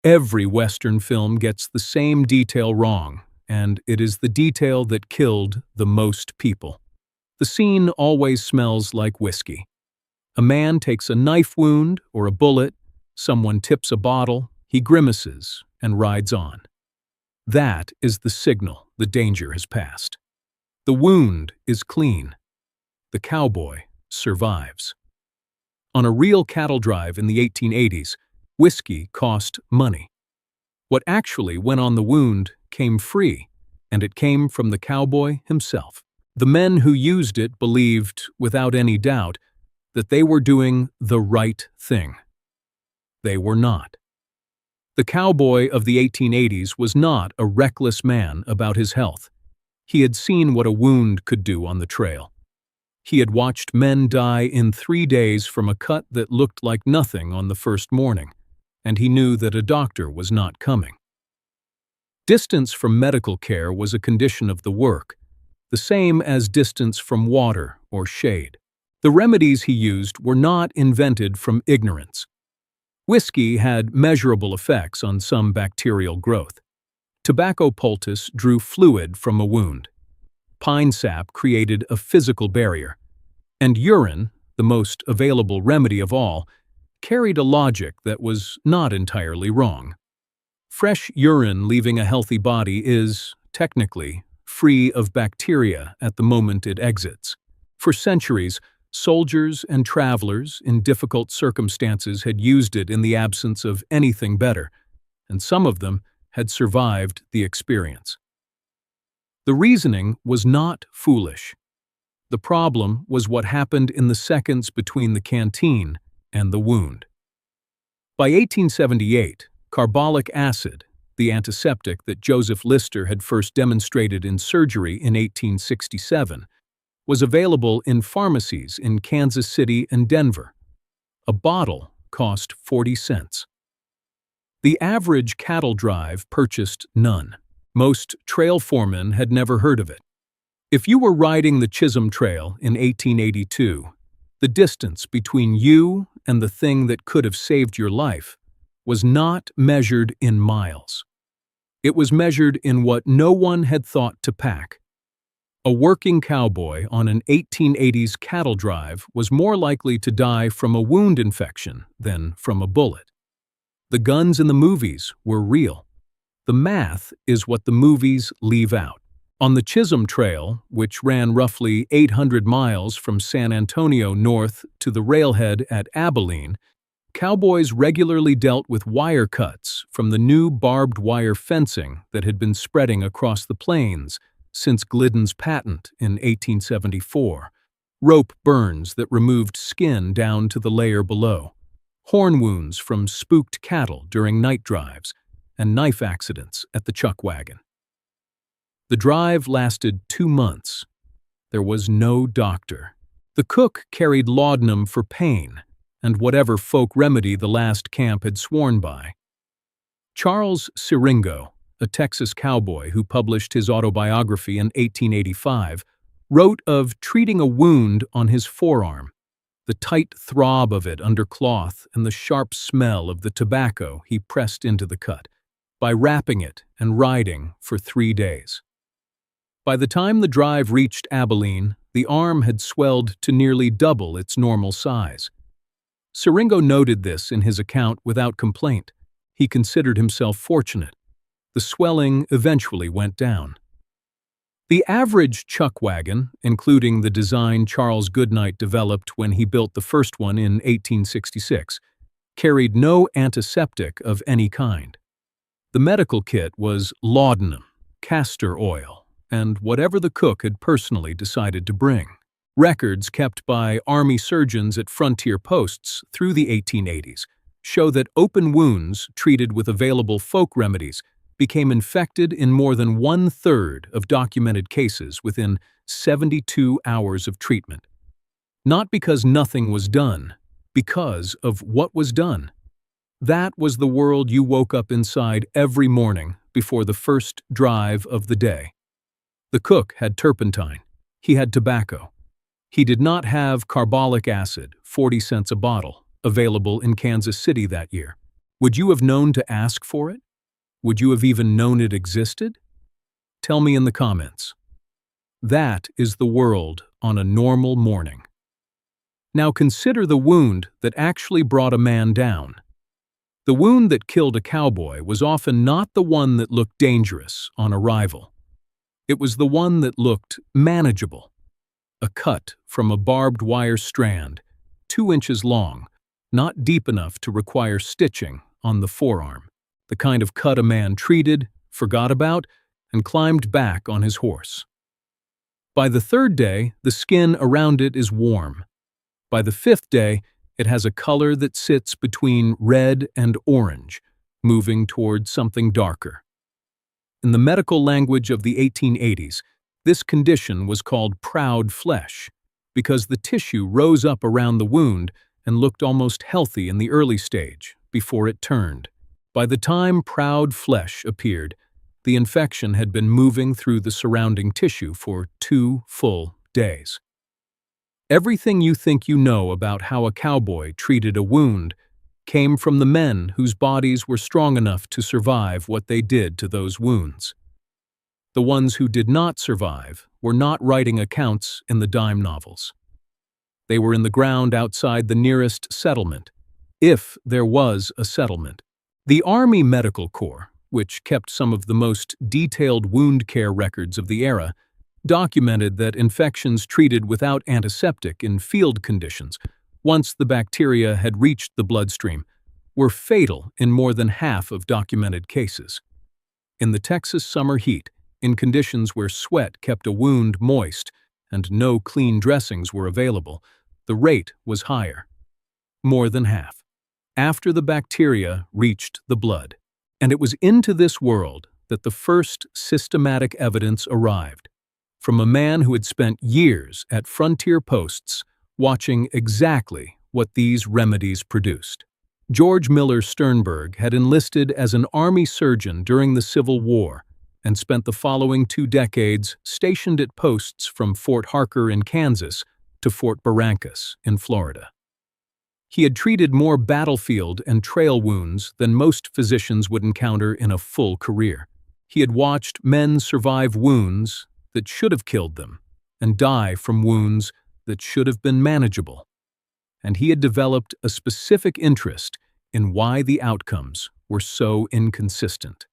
Every Western film gets the same detail wrong, and it is the detail that killed the most people. The scene always smells like whiskey. A man takes a knife wound or a bullet, someone tips a bottle, he grimaces and rides on. That is the signal the danger has passed. The wound is clean. The cowboy survives. On a real cattle drive in the 1880s, whiskey cost money. What actually went on the wound came free, and it came from the cowboy himself. The men who used it believed, without any doubt, that they were doing the right thing. They were not. The cowboy of the 1880s was not a reckless man about his health. He had seen what a wound could do on the trail. He had watched men die in 3 days from a cut that looked like nothing on the first morning, and he knew that a doctor was not coming. Distance from medical care was a condition of the work, the same as distance from water or shade. The remedies he used were not invented from ignorance. Whiskey had measurable effects on some bacterial growth. Tobacco poultice drew fluid from a wound. Pine sap created a physical barrier. And urine, the most available remedy of all, carried a logic that was not entirely wrong. Fresh urine leaving a healthy body is, technically, free of bacteria at the moment it exits. For centuries, soldiers and travelers in difficult circumstances had used it in the absence of anything better, and some of them had survived the experience. The reasoning was not foolish. The problem was what happened in the seconds between the canteen and the wound. By 1878, carbolic acid, the antiseptic that Joseph Lister had first demonstrated in surgery in 1867, was available in pharmacies in Kansas City and Denver. A bottle cost 40 cents. The average cattle drive purchased none. Most trail foremen had never heard of it. If you were riding the Chisholm Trail in 1882, the distance between you and the thing that could have saved your life was not measured in miles. It was measured in what no one had thought to pack. A working cowboy on an 1880s cattle drive was more likely to die from a wound infection than from a bullet. The guns in the movies were real. The math is what the movies leave out. On the Chisholm Trail, which ran roughly 800 miles from San Antonio north to the railhead at Abilene, cowboys regularly dealt with wire cuts from the new barbed wire fencing that had been spreading across the plains since Glidden's patent in 1874, rope burns that removed skin down to the layer below, horn wounds from spooked cattle during night drives, and knife accidents at the chuck wagon. The drive lasted 2 months. There was no doctor. The cook carried laudanum for pain and whatever folk remedy the last camp had sworn by. Charles Siringo, a Texas cowboy who published his autobiography in 1885, wrote of treating a wound on his forearm, the tight throb of it under cloth and the sharp smell of the tobacco he pressed into the cut, by wrapping it and riding for 3 days. By the time the drive reached Abilene, the arm had swelled to nearly double its normal size. Siringo noted this in his account without complaint. He considered himself fortunate. The swelling eventually went down. The average chuck wagon, including the design Charles Goodnight developed when he built the first one in 1866, carried no antiseptic of any kind. The medical kit was laudanum, castor oil, and whatever the cook had personally decided to bring. Records kept by Army surgeons at frontier posts through the 1880s show that open wounds treated with available folk remedies became infected in more than 1/3 of documented cases within 72 hours of treatment. Not because nothing was done, because of what was done. That was the world you woke up inside every morning before the first drive of the day. The cook had turpentine. He had tobacco. He did not have carbolic acid, 40 cents a bottle, available in Kansas City that year. Would you have known to ask for it? Would you have even known it existed? Tell me in the comments. That is the world on a normal morning. Now consider the wound that actually brought a man down. The wound that killed a cowboy was often not the one that looked dangerous on arrival. It was the one that looked manageable. A cut from a barbed wire strand, 2 inches long, not deep enough to require stitching on the forearm. The kind of cut a man treated, forgot about, and climbed back on his horse. By the 3rd day, the skin around it is warm. By the 5th day, it has a color that sits between red and orange, moving toward something darker. In the medical language of the 1880s, this condition was called proud flesh, because the tissue rose up around the wound and looked almost healthy in the early stage, before it turned. By the time proud flesh appeared, the infection had been moving through the surrounding tissue for 2 full days. Everything you think you know about how a cowboy treated a wound came from the men whose bodies were strong enough to survive what they did to those wounds. The ones who did not survive were not writing accounts in the dime novels. They were in the ground outside the nearest settlement, if there was a settlement. The Army Medical Corps, which kept some of the most detailed wound care records of the era, documented that infections treated without antiseptic in field conditions, once the bacteria had reached the bloodstream, were fatal in more than half of documented cases. In the Texas summer heat, in conditions where sweat kept a wound moist and no clean dressings were available, the rate was higher. More than half. After the bacteria reached the blood. And it was into this world that the first systematic evidence arrived, from a man who had spent years at frontier posts watching exactly what these remedies produced. George Miller Sternberg had enlisted as an Army surgeon during the Civil War and spent the following 2 decades stationed at posts from Fort Harker in Kansas to Fort Barrancas in Florida. He had treated more battlefield and trail wounds than most physicians would encounter in a full career. He had watched men survive wounds that should have killed them and die from wounds that should have been manageable. And he had developed a specific interest in why the outcomes were so inconsistent.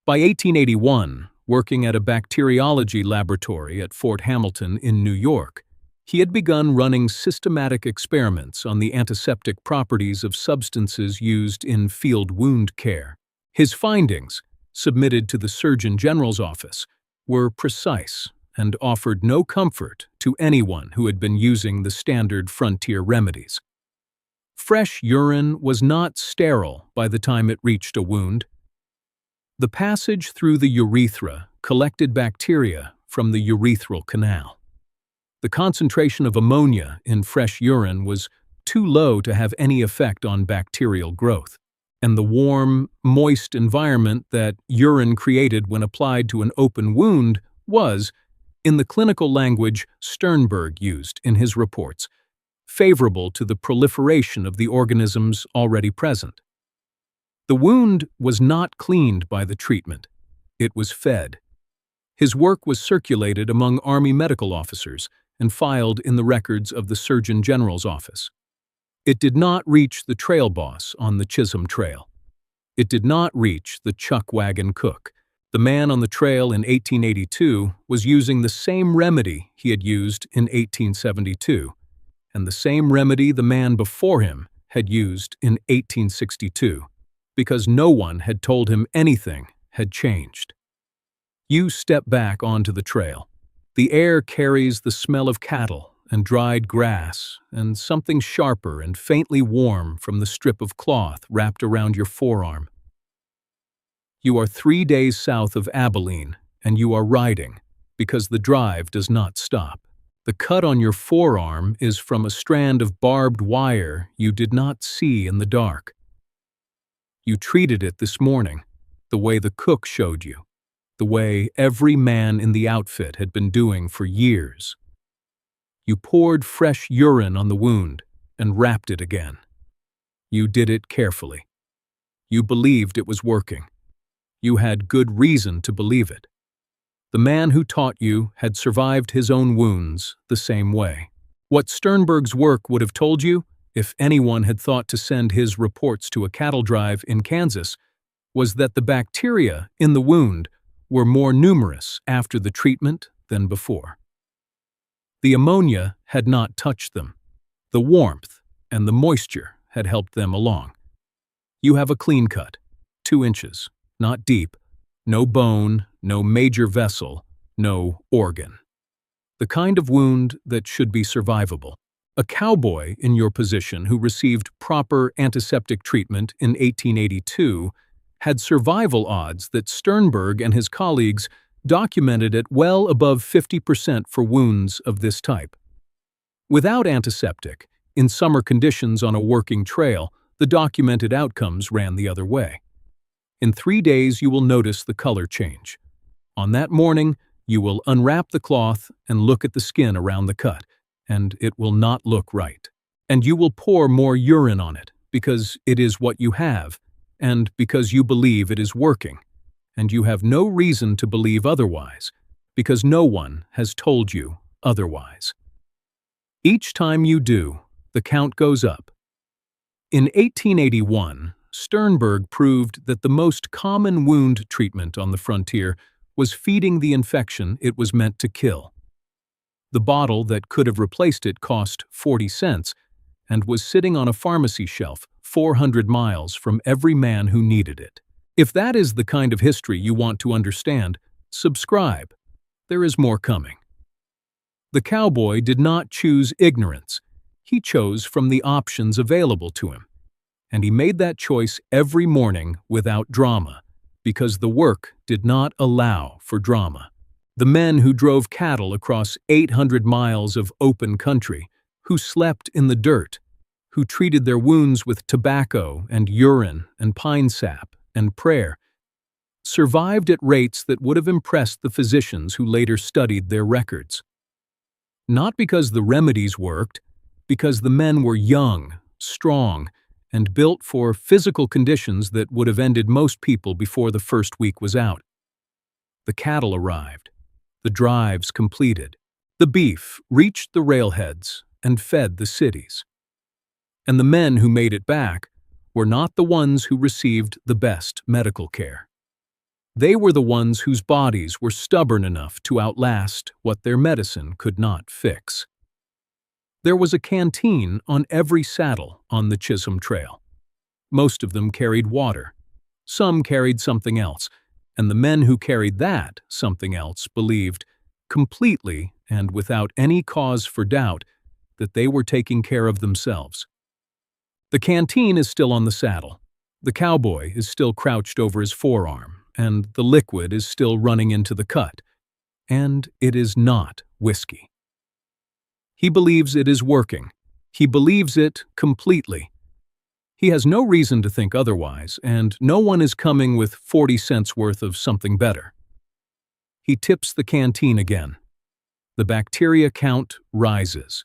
By 1881, working at a bacteriology laboratory at Fort Hamilton in New York, he had begun running systematic experiments on the antiseptic properties of substances used in field wound care. His findings, submitted to the Surgeon General's office, were precise and offered no comfort to anyone who had been using the standard frontier remedies. Fresh urine was not sterile by the time it reached a wound. The passage through the urethra collected bacteria from the urethral canal. The concentration of ammonia in fresh urine was too low to have any effect on bacterial growth, and the warm, moist environment that urine created when applied to an open wound was, in the clinical language Sternberg used in his reports, favorable to the proliferation of the organisms already present. The wound was not cleaned by the treatment. It was fed. His work was circulated among Army medical officers and filed in the records of the Surgeon General's office. It did not reach the trail boss on the Chisholm Trail. It did not reach the chuck wagon cook. The man on the trail in 1882 was using the same remedy he had used in 1872, and the same remedy the man before him had used in 1862, because no one had told him anything had changed. You step back onto the trail. The air carries the smell of cattle and dried grass and something sharper and faintly warm from the strip of cloth wrapped around your forearm. You are 3 days south of Abilene, and you are riding, because the drive does not stop. The cut on your forearm is from a strand of barbed wire you did not see in the dark. You treated it this morning, the way the cook showed you, the way every man in the outfit had been doing for years. You poured fresh urine on the wound and wrapped it again. You did it carefully. You believed it was working. You had good reason to believe it. The man who taught you had survived his own wounds the same way. What Sternberg's work would have told you, if anyone had thought to send his reports to a cattle drive in Kansas, was that the bacteria in the wound were more numerous after the treatment than before. The ammonia had not touched them. The warmth and the moisture had helped them along. You have a clean cut, 2 inches, not deep, no bone, no major vessel, no organ. The kind of wound that should be survivable. A cowboy in your position who received proper antiseptic treatment in 1882 had survival odds that Sternberg and his colleagues documented at well above 50% for wounds of this type. Without antiseptic, in summer conditions on a working trail, the documented outcomes ran the other way. In 3 days, you will notice the color change. On that morning, you will unwrap the cloth and look at the skin around the cut, and it will not look right. And you will pour more urine on it, because it is what you have, and because you believe it is working. And you have no reason to believe otherwise, because no one has told you otherwise. Each time you do, the count goes up. In 1881, Sternberg proved that the most common wound treatment on the frontier was feeding the infection it was meant to kill. The bottle that could have replaced it cost 40 cents and was sitting on a pharmacy shelf 400 miles from every man who needed it. If that is the kind of history you want to understand, subscribe. There is more coming. The cowboy did not choose ignorance. He chose from the options available to him. And he made that choice every morning without drama, because the work did not allow for drama. The men who drove cattle across 800 miles of open country, who slept in the dirt, who treated their wounds with tobacco and urine and pine sap and prayer, survived at rates that would have impressed the physicians who later studied their records. Not because the remedies worked, because the men were young, strong, and built for physical conditions that would have ended most people before the first week was out. The cattle arrived, the drives completed, the beef reached the railheads and fed the cities. And the men who made it back were not the ones who received the best medical care. They were the ones whose bodies were stubborn enough to outlast what their medicine could not fix. There was a canteen on every saddle on the Chisholm Trail. Most of them carried water. Some carried something else, and the men who carried that something else believed, completely and without any cause for doubt, that they were taking care of themselves. The canteen is still on the saddle. The cowboy is still crouched over his forearm, and the liquid is still running into the cut. And it is not whiskey. He believes it is working. He believes it completely. He has no reason to think otherwise, and no one is coming with 40 cents worth of something better. He tips the canteen again. The bacteria count rises.